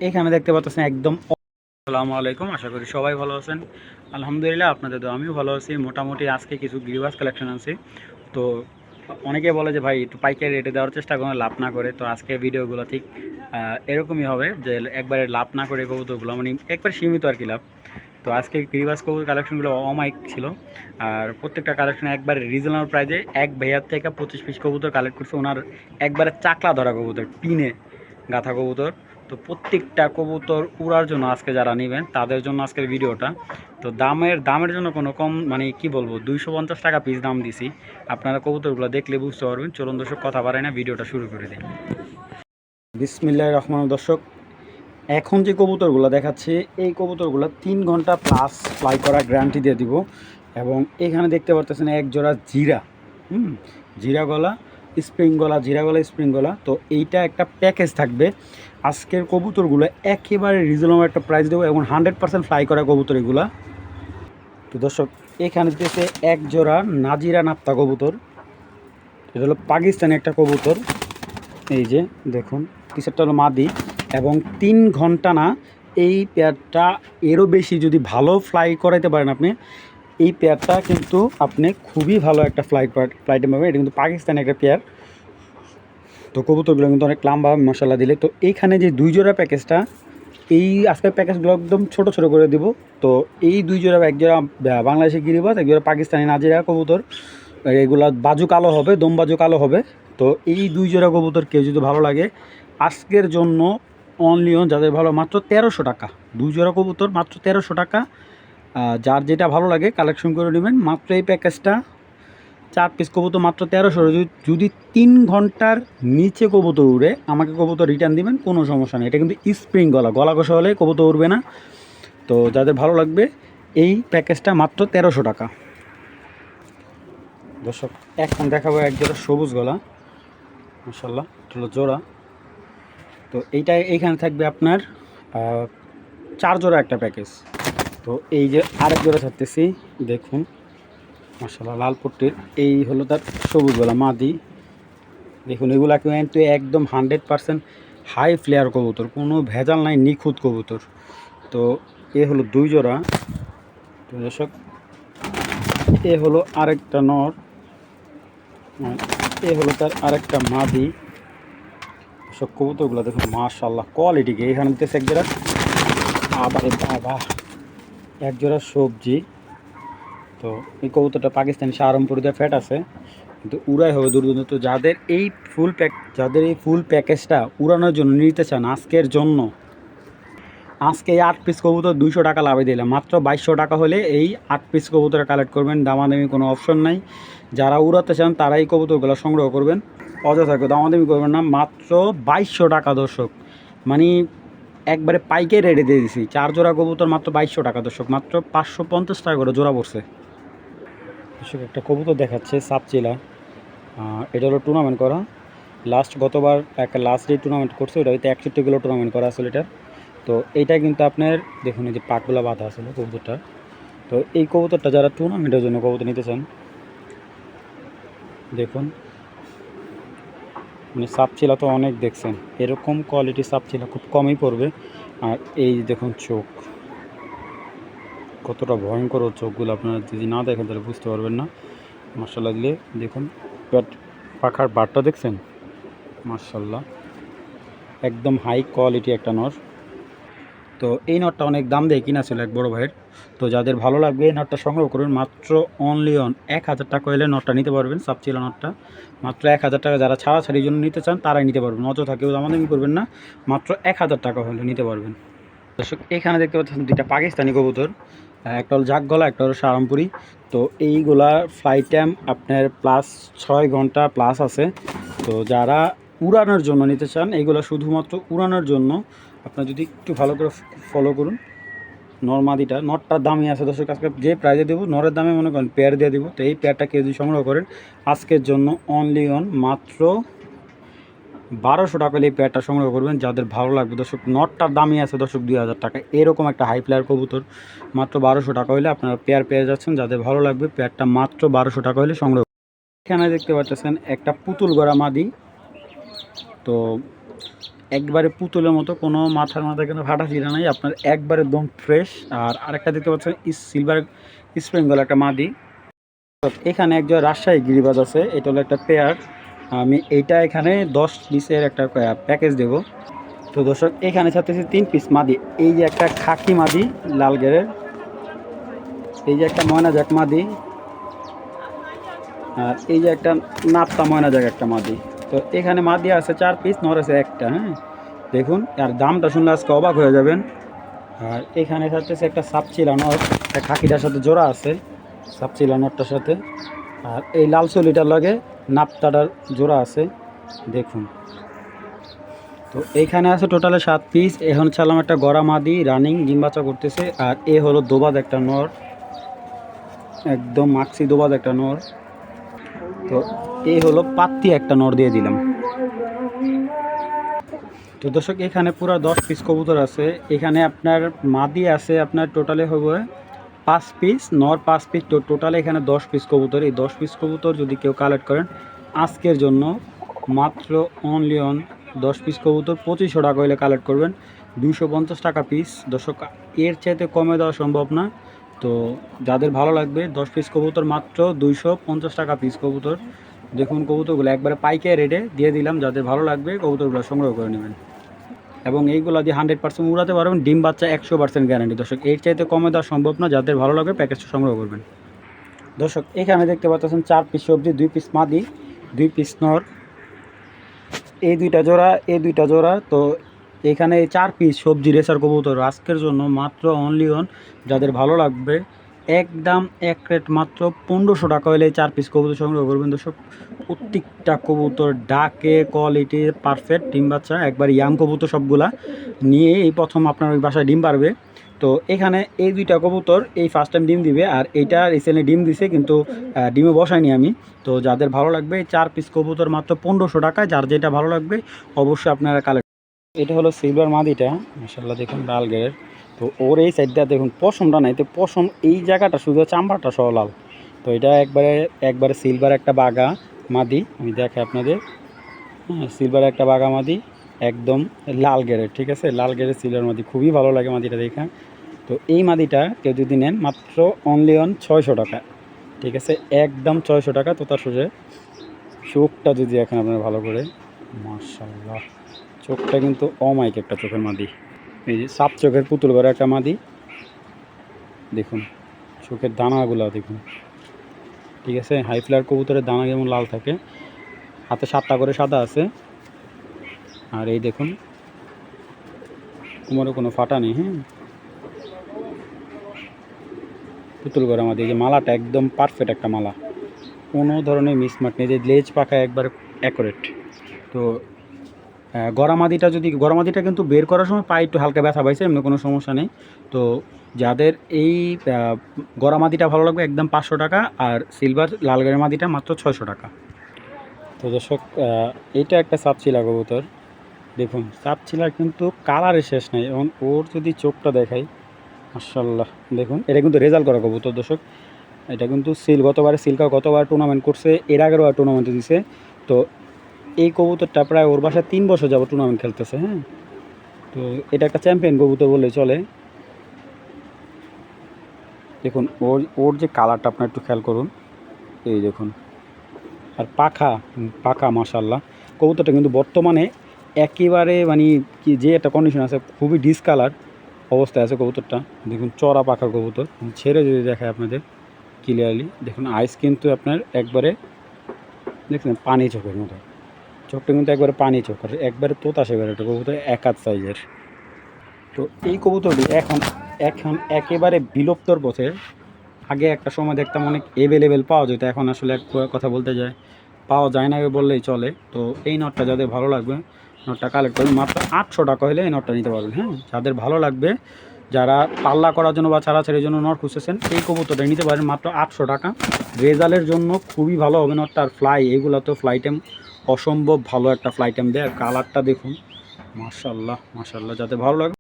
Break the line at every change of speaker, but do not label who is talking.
এখানে দেখতে পাচ্ছেন একদম আসসালামু আলাইকুম। আশা করি সবাই ভালো আছেন। আলহামদুলিল্লাহ আপনাদের তো আমিও ভালো আছি। মোটামুটি আজকে কিছু গিরিবাস কালেকশন আছে। তো অনেকে বলে যে ভাই একটু পাইকারি রেটে দেওয়ার চেষ্টা করুন, লাভ না করে। তো আজকে ভিডিওগুলো ঠিক এরকমই হবে যে একবারে লাভ না করে কবুতরগুলো মানে একবার সীমিত আর কি লাভ। তো আজকে গিরিবাস কবুতর কালেকশনগুলো অমাইক ছিল, আর প্রত্যেকটা কালেকশন একবারে রিজনেবল প্রাইজে এক ভাইয়ার থেকে 25 পিস কবুতর কালেক্ট করছে। ওনার একবারে চাকলা ধরা কবুতর, পিনে গাথা কবুতর। তো প্রত্যেকটা কবুতর উড়ার জন্য আজকে যারা নেবেন তাদের জন্য আজকের ভিডিওটা। তো দামের জন্য কোনো কম মানে কি বলবো, 250 টাকা পিস দাম দিছি। আপনারা কবুতরগুলো দেখলে বুঝতে পারবেন। চলুন দর্শক, কথা বাড়াই না, ভিডিওটা শুরু করে দিই। বিসমিল্লাহির রহমানির দর্শক, এখন যে কবুতরগুলো দেখাচ্ছে এই কবুতরগুলো 3 ঘন্টা প্লাস ফ্লাই করা গ্যারান্টি দিয়ে দিব। এবং এখানে দেখতে পারতেছেন এক জোড়া জিরা, জিরা গলা স্প্রিং গলা, জিরা গলা স্প্রিং গলা। তো এইটা একটা প্যাকেজ থাকবে। আজকের কবুতরগুলো একেবারে রিজনেবল একটা প্রাইস দেবো এবং 100% ফ্লাই করা কবুতর এগুলা। তো দর্শক, এখানে দিতেছে এক জোড়া নাজিরা নাপ্তা কবুতর। এটা হলো পাকিস্তানি একটা কবুতর। এই যে দেখুন, পিছারটা হলো মাদি এবং 3 ঘন্টা না, এই পেয়ারটা এরও বেশি যদি ভালো ফ্লাই করাইতে পারেন আপনি, এই পেয়ারটা কিন্তু আপনি খুবই ভালো একটা ফ্লাইট পাবেন। এটা কিন্তু পাকিস্তানি একটা পেয়ার। তো কবুতরগুলো কিন্তু অনেক লম্বা মশলা দিলে। তো এইখানে যে 2 জোড়া প্যাকেজটা, এই আজকের প্যাকেজগুলো একদম ছোট ছোট করে দিব। তো এই 2 জোড়া, এক জোড়া বাংলাদেশি গিরিবাজ, এক জোড়া পাকিস্তানি নাজিরা কবুতর। এগুলা বাজু কালো হবে, দম বাজু কালো হবে। তো এই 2 জোড়া কবুতর কেউ যদি ভালো লাগে, আজকের জন্য অনলি যাদের ভালো মাত্র 1300 টাকা। 2 জোড়া কবুতর মাত্র 1300 টাকা। যার যেটা ভালো লাগে কালেকশন করে নেবেন। মাত্র এই প্যাকেজটা 4 পিস কবুতর মাত্র 1300। যদি 3 ঘন্টার নিচে কবুতর উড়ে আমাকে কবুতর রিটার্ন দিবেন, কোনো সমস্যা নেই। এটা কিন্তু স্প্রিং গলা কষা হলে কবুতর উড়বে না। তো যাদের ভালো লাগবে এই প্যাকেজটা মাত্র 1300 টাকা। দর্শক, এখন দেখাবো এক জোড়া সবুজ গলা, মাশাআল্লাহ হলো জোড়া। তো এইখানে থাকবে আপনার 4 জোড়া একটা প্যাকেজ। তো এই যে আরেক জোড়া থাকতেছি, দেখুন মাশাআল্লাহ লাল পট্টির, এই হলো তার সবুজ গলা মাদি। দেখুন এগুলা কিন্তু একদম 100% হাই ফ্লেয়ার কবুতর, কোনো ভেজাল নাই, নিখুঁত কবুতর। তো এ হলো 2 জোড়া। তো দর্শক, এ হলো আরেকটা নর, এ হলো তার আরেকটা মাদি। সব কবুতরগুলো দেখুন মাশাআল্লাহ কোয়ালিটিকে। এখানে দিতেছে এক জোড়া, আবারে বাবা, এক জোড়া সবজি। তো এই কবুতরটা পাকিস্তানি সাহারানপুর দিয়ে ফ্যাট আছে, কিন্তু উড়াই হবে দুর্দান্ত। তো যাদের এই ফুল প্যাকেজটা উড়ানোর জন্য নিতে চান, আজকে এই 8 পিস কবুতর 200 টাকা লাভে দিলাম। মাত্র 2200 টাকা হলে এই 8 পিস কবুতর কালেক্ট করবেন। দামাদামি কোনো অপশন নাই। যারা উড়াতে চান তারা এই কবুতরগুলো সংগ্রহ করবেন, অযথা দামাদামি করবেন না। মাত্র 2200 টাকা দর্শক, মানে একবারে পাইকারি রেটে দিয়ে দিছি। 4 জোড়া কবুতর মাত্র 2200 টাকা দর্শক, মাত্র 550 টাকা করে জোড়া পড়ছে। দর্শক, একটা কবুতর দেখাচ্ছে সাপচিলা। এটা হলো টুর্নামেন্ট করা, গতবার একটা লাস্ট ডে টুর্নামেন্ট করছে, ওটা হয়তো 61 কিলো টুর্নামেন্ট করা আসলে এটা। তো এইটা কিন্তু আপনার দেখুন এই যে পাকগুলা বাঁধা আসলে কবুতরটা। তো এই কবুতরটা যারা টুর্নামেন্টের জন্য কবুতর নিতে চান, দেখুন মানে সাপচিলা তো অনেক দেখছেন, এরকম কোয়ালিটি সাপচিলা খুব কমই পড়বে। আর এই দেখুন চোখ কতটা ভয়ঙ্কর, চোখগুলো আপনারা যদি না দেখেন তাহলে বুঝতে পারবেন না। মাশাআল্লাহ দিলে দেখুন পাখার বারটা দেখছেন, মাশাআল্লাহ একদম হাই কোয়ালিটি একটা নর। তো এই নটটা অনেক দাম দিয়ে কিনা ছিল এক বড় ভাইয়ের। তো যাদের ভালো লাগবে এই নটটা সংগ্রহ করুন। মাত্র অনলি 1000 টাকা হলে নটটা নিতে পারবেন। সাপচিলা নটটা মাত্র 1000 টাকা। যারা ছাড়াছাড়ির জন্য নিতে চান তারাই নিতে পারবেন, অযথা কেউ দামাদামি করবেন না। মাত্র 1000 টাকা হলে নিতে পারবেন। দর্শক, এখানে দেখতে পাচ্ছেন 2টা পাকিস্তানি কবুতর, একটা হলো জাক গলা, একটা হলো সারামপুরি। তো এইগুলা ফ্লাইট টাইম আপনার প্লাস 6 ঘন্টা প্লাস আছে। তো যারা উড়ানোর জন্য নিতে চান, এইগুলো শুধুমাত্র উড়ানোর জন্য। আপনার যদি একটু ভালো করে ফলো করুন, নর্মাদিটা নটটার দামই আছে দর্শক। আজকে যে প্রাইজে দেবো নরের দামে মনে করেন পেয়ার দিয়ে দেবো। তো এই পেয়ারটা কেউ যদি সংগ্রহ করেন আজকের জন্য অনলি মাত্র 1200 টাকা হলে এই পেয়ারটা সংগ্রহ করবেন। যাদের ভালো লাগবে দর্শক, নটটার দামই আছে দর্শক 2000 টাকা। এরকম একটা হাই প্লেয়ার কবুতর মাত্র 1200 টাকা হলে আপনারা পেয়ার পেয়ে যাচ্ছেন। যাদের ভালো লাগবে পেয়ারটা মাত্র 1200 টাকা হলে সংগ্রহ। এখানে দেখতে পাচ্ছেন একটা পুতুল গড়া মাদি। তো একবারে পুতুলের মতো, কোনো মাথার মাথায় কোনো ফাটা চিরা নাই, আপনার একবারে একদম ফ্রেশ। আর আরেকটা দেখতে পাচ্ছেন সিলভার স্প্রিঙ্গল একটা মাদি। এখানে একজন রাজশাহী গিরিবাজ আছে, এটা হলো একটা পেয়ার। আমি এইটা এখানে 10 পিসের একটা প্যাকেজ দেব। তো দর্শক এখানে ছাড়তেছি 3 পিস মাদি। এই যে একটা খাকি মাদি লাল গেরের, এই যে একটা ময়না জাক মাদি, আর এই যে একটা নাপ্তা ময়না জাক একটা মাদি। তো এখানে মাদি আছে 4 পিস, নর আছে একটা। হ্যাঁ দেখুন, আর দামটা শুনলে আজকে অবাক হয়ে যাবেন। আর এখানে থাকতেছে একটা সাপচিলা নর, একটা খাকিটার সাথে জোড়া আছে সাপচিলা নরটার সাথে। আর এই লাল চলিটার লগে নাপ্তাটার জোড়া আছে দেখুন। তো এইখানে আছে টোটালে 7 পিস। এখন ছাড়লাম একটা গড়া মাদি রানিং ডিম বাচ্চা করতেছে। আর এ হলো দোবাদ একটা নর, একদম মাক্সি দোবাদ একটা নর। তো এই হলো পাত্তি একটা নর দিয়ে দিলাম। তো দর্শক এখানে পুরো 10 পিস কবুতর আছে। এখানে আপনার মাদি আছে আপনার টোটালে হবে 5 পিস, নর 5 পিস, টোটালে এখানে 10 পিস কবুতর। এই 10 পিস কবুতর যদি কেউ কালেক্ট করেন আজকের জন্য মাত্র অনলি অন 10 পিস কবুতর 2500 টাকা হলে কালেক্ট করবেন, 250 টাকা পিস। দর্শক এর চাইতে কমে দেওয়া সম্ভব না। তো যাদের ভালো লাগবে 10 পিস কবুতর মাত্র 250 টাকা পিস কবুতর। দেখুন কবুতরগুলো একবারে পাইকারি রেটে দিয়ে দিলাম, যাদের ভালো লাগবে কবুতরগুলো সংগ্রহ করে নেবেন। এবং এইগুলো দিয়ে 100% উড়াতে পারবেন, ডিম বাচ্চা 100% গ্যারান্টি। দর্শক এর চাইতে কমে দেওয়া সম্ভব না, যাদের ভালো লাগবে প্যাকেজটা সংগ্রহ করবেন। দর্শক এখানে দেখতে পাচ্ছেন 4 পিস সবজি, 2 পিস মাদি, 2 পিস নর, এই দুইটা জোড়া, এই দুইটা জোড়া। তো এখানে এই 4 পিস সবজি রেসার কবুতর আজকের জন্য মাত্র অনলি অন, যাদের ভালো লাগবে একদম এক রেট মাত্র 1500 টাকা হলে এই 4 পিস কবুতর সংগ্রহ করবেন। দর্শক প্রত্যেকটা কবুতর ডাকে কোয়ালিটি পারফেক্ট, ডিম বাচ্চা একবার ইয়াং কবুতর সবগুলা নিয়ে এই প্রথম আপনার ওই বাসায় ডিম পারবে। তো এখানে এই দুইটা কবুতর এই ফার্স্ট টাইম ডিম দিবে, আর এইটা রিসেন্টলি ডিম দিছে কিন্তু ডিমে বসায়নি আমি। তো যাদের ভালো লাগবে 4 পিস কবুতর মাত্র 1500 টাকায়, যার যেটা ভালো লাগবে অবশ্যই আপনারা কালেক্ট। এটা হলো সিলভার মাদিটা, মাশাআল্লাহ দেখুন লাল গেরের। তো ওর এই সাইডটা দেখুন পশমটা নাই, তো পশম এই জায়গাটা শুধু চামড়াটা সহ লাল। তো এটা একবারে সিলভার একটা বাগা মাদি, আমি দেখাই আপনাদের। হ্যাঁ সিলভার একটা বাগা মাদি, একদম লাল গেরের, ঠিক আছে লাল গেরের সিলভার মাদি, খুবই ভালো লাগে মাদিটা দেখা। তো এই মাদিটা কেউ যদি নেন মাত্র অনলি অন 600 টাকা, ঠিক আছে একদম 600 টাকা। তো তার সোজা চোখটা যদি এখন আপনার ভালো করে, মাশাআল্লাহ চোখটা কিন্তু অমাইক একটা চোখের মাদি। এই যে সাপ চোখের পুতুল করে একটা মাদি, দেখুন চোখের দানাগুলো দেখুন, ঠিক আছে হাই ফ্লার কবুতরের দানা যেমন লাল থাকে, হাতে 7টা করে সাদা আছে। আর এই দেখুন কোমরে কোনো ফাটা নেই। হ্যাঁ পুতুল করে আমাদের এই যে মালাটা একদম পারফেক্ট একটা মালা, কোনো ধরনের মিসমার্ক নেই, যে লেজ পাখা একবার অ্যাকুরেট। তো গরমাদিটা কিন্তু বের করার সময় পায়ে একটু হালকা ব্যথা পাইছে, এমনি কোনো সমস্যা নেই। তো যাদের এই গরমাদিটা ভালো লাগবে একদম 500 টাকা, আর সিলভার লালগাড়ি মাদিটা মাত্র 600 টাকা। তো দর্শক এইটা একটা সাপচিলা কবুতর, দেখুন সাপচিলার কিন্তু কালারের শেষ নাই। এবং ওর যদি চোখটা দেখাই মাশাআল্লাহ দেখুন, এটা কিন্তু রেজাল্ট করা কবুতর দর্শক। এটা কিন্তু গতবার টুর্নামেন্ট করছে, এর আগেরও টুর্নামেন্টে দিছে। তো এই কবুতরটা প্রায় ওর বাসায় 3 বছর যাবত টুর্নামেন্ট খেলতেছে। হ্যাঁ তো এটা একটা চ্যাম্পিয়ন কবুতর বলে চলে। দেখুন ওর যে কালারটা আপনার একটু খেয়াল করুন, এই দেখুন। আর পাখা মাশাআল্লাহ, কবুতরটা কিন্তু বর্তমানে একেবারে মানে কি যে একটা কন্ডিশন আছে, খুবই ডিসকালার অবস্থায় আছে কবুতরটা। দেখুন চড়া পাখার কবুতর, ছেড়ে যদি দেখায় আপনাদের ক্লিয়ারলি দেখুন, আইস কিন্তু আপনার একবারে দেখছেন পানি চোখের মতো, চোখটা কিন্তু একবারে পানি চোখ, আর একবারে তোতা সেবার একটা কবুতর, এক হাত সাইজের। তো এই কবুতরটি এখন একেবারে বিলুপ্তর পথে। আগে একটা সময় দেখতাম অনেক অ্যাভেলেবেল পাওয়া যেত, এখন আসলে এক কথা বলতে যায় পাওয়া যায় না বললেই চলে। তো এই নটটা যাদের ভালো লাগবে নটটা কালেক্ট করবেন, মাত্র 800 টাকা হলে এই নটটা নিতে পারবেন। হ্যাঁ যাদের ভালো লাগবে, যারা পাল্লা করার জন্য বা ছাড়াছাড়ির জন্য নট খুঁজতেছেন, এই কবুতরটা নিতে পারেন মাত্র 800 টাকা। রেজাল্টের জন্য খুবই ভালো হবে নটটা। আর এগুলো তো ফ্লাইটেম অসম্ভব ভালো একটা ফ্লাইটেম দেয়। আর কালারটা দেখুন মাশাআল্লাহ, যাদের ভালো লাগবে